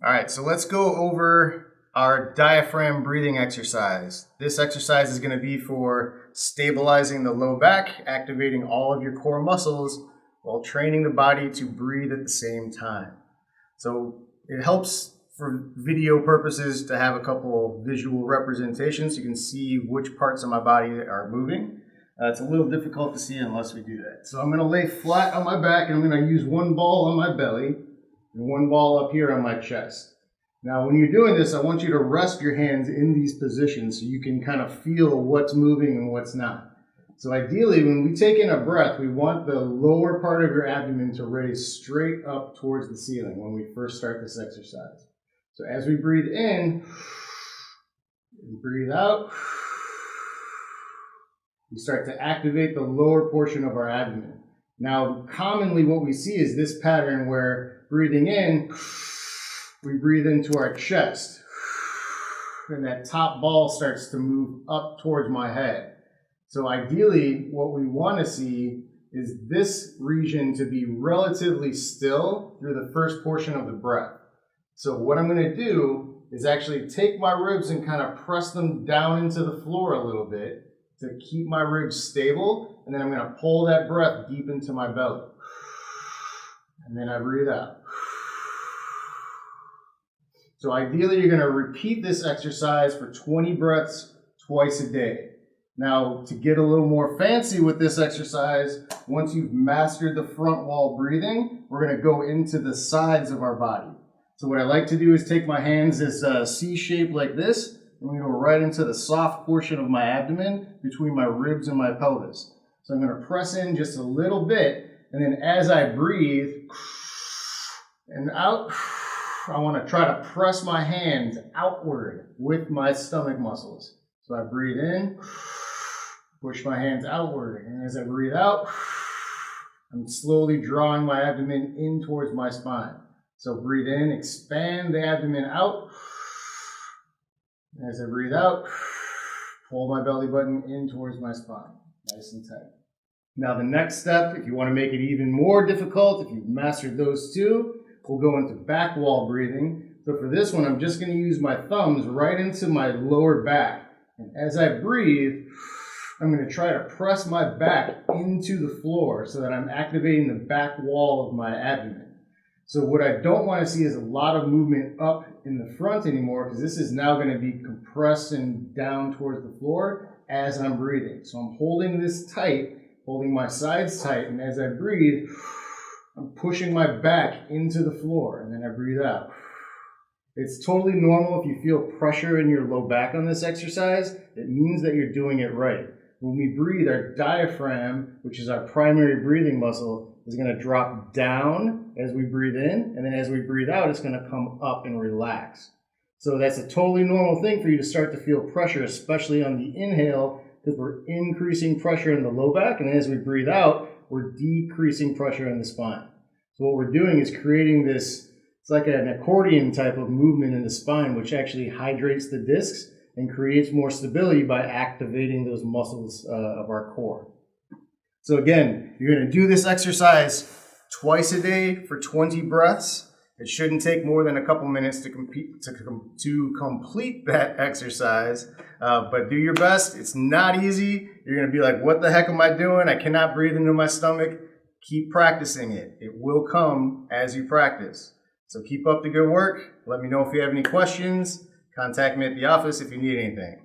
All right, so let's go over our diaphragm breathing exercise. This exercise is going to be for stabilizing the low back, activating all of your core muscles while training the body to breathe at the same time. So it helps for video purposes to have a couple visual representations. You can see which parts of my body are moving. It's a little difficult to see unless we do that. So I'm going to lay flat on my back and I'm going to use one ball on my belly and one ball up here on my chest. Now, when you're doing this, I want you to rest your hands in these positions so you can kind of feel what's moving and what's not. So ideally, when we take in a breath, we want the lower part of your abdomen to raise straight up towards the ceiling when we first start this exercise. So as we breathe in, and breathe out, we start to activate the lower portion of our abdomen. Now, commonly what we see is this pattern where breathing in, we breathe into our chest, and that top ball starts to move up towards my head. So ideally, what we want to see is this region to be relatively still through the first portion of the breath. So what I'm going to do is actually take my ribs and kind of press them down into the floor a little bit to keep my ribs stable, and then I'm going to pull that breath deep into my belly. And then I breathe out. So ideally, you're going to repeat this exercise for 20 breaths twice a day. Now, to get a little more fancy with this exercise, once you've mastered the front wall breathing, we're going to go into the sides of our body. So what I like to do is take my hands as a C shape like this, and we go right into the soft portion of my abdomen between my ribs and my pelvis. So I'm going to press in just a little bit, and then as I breathe and out, I want to try to press my hands outward with my stomach muscles. So I breathe in, push my hands outward, and as I breathe out, I'm slowly drawing my abdomen in towards my spine. So breathe in, expand the abdomen out. As I breathe out, pull my belly button in towards my spine, nice and tight. Now the next step, if you want to make it even more difficult, if you've mastered those two, we'll go into back wall breathing. So for this one, I'm just going to use my thumbs right into my lower back. And as I breathe, I'm going to try to press my back into the floor so that I'm activating the back wall of my abdomen. So what I don't want to see is a lot of movement up in the front anymore, because this is now going to be compressed and down towards the floor as I'm breathing. So I'm holding this tight, holding my sides tight, and as I breathe, I'm pushing my back into the floor, and then I breathe out. It's totally normal if you feel pressure in your low back on this exercise. It means that you're doing it right. When we breathe, our diaphragm, which is our primary breathing muscle, is going to drop down as we breathe in, and then as we breathe out, it's going to come up and relax. So that's a totally normal thing for you to start to feel pressure, especially on the inhale, because we're increasing pressure in the low back, and as we breathe out, we're decreasing pressure in the spine. So what we're doing is creating this, it's like an accordion type of movement in the spine, which actually hydrates the discs and creates more stability by activating those muscles of our core. So again, you're going to do this exercise twice a day for 20 breaths. It shouldn't take more than a couple minutes to complete that exercise, but do your best. It's not easy. You're going to be like, what the heck am I doing? I cannot breathe into my stomach. Keep practicing it. It will come as you practice. So keep up the good work. Let me know if you have any questions. Contact me at the office if you need anything.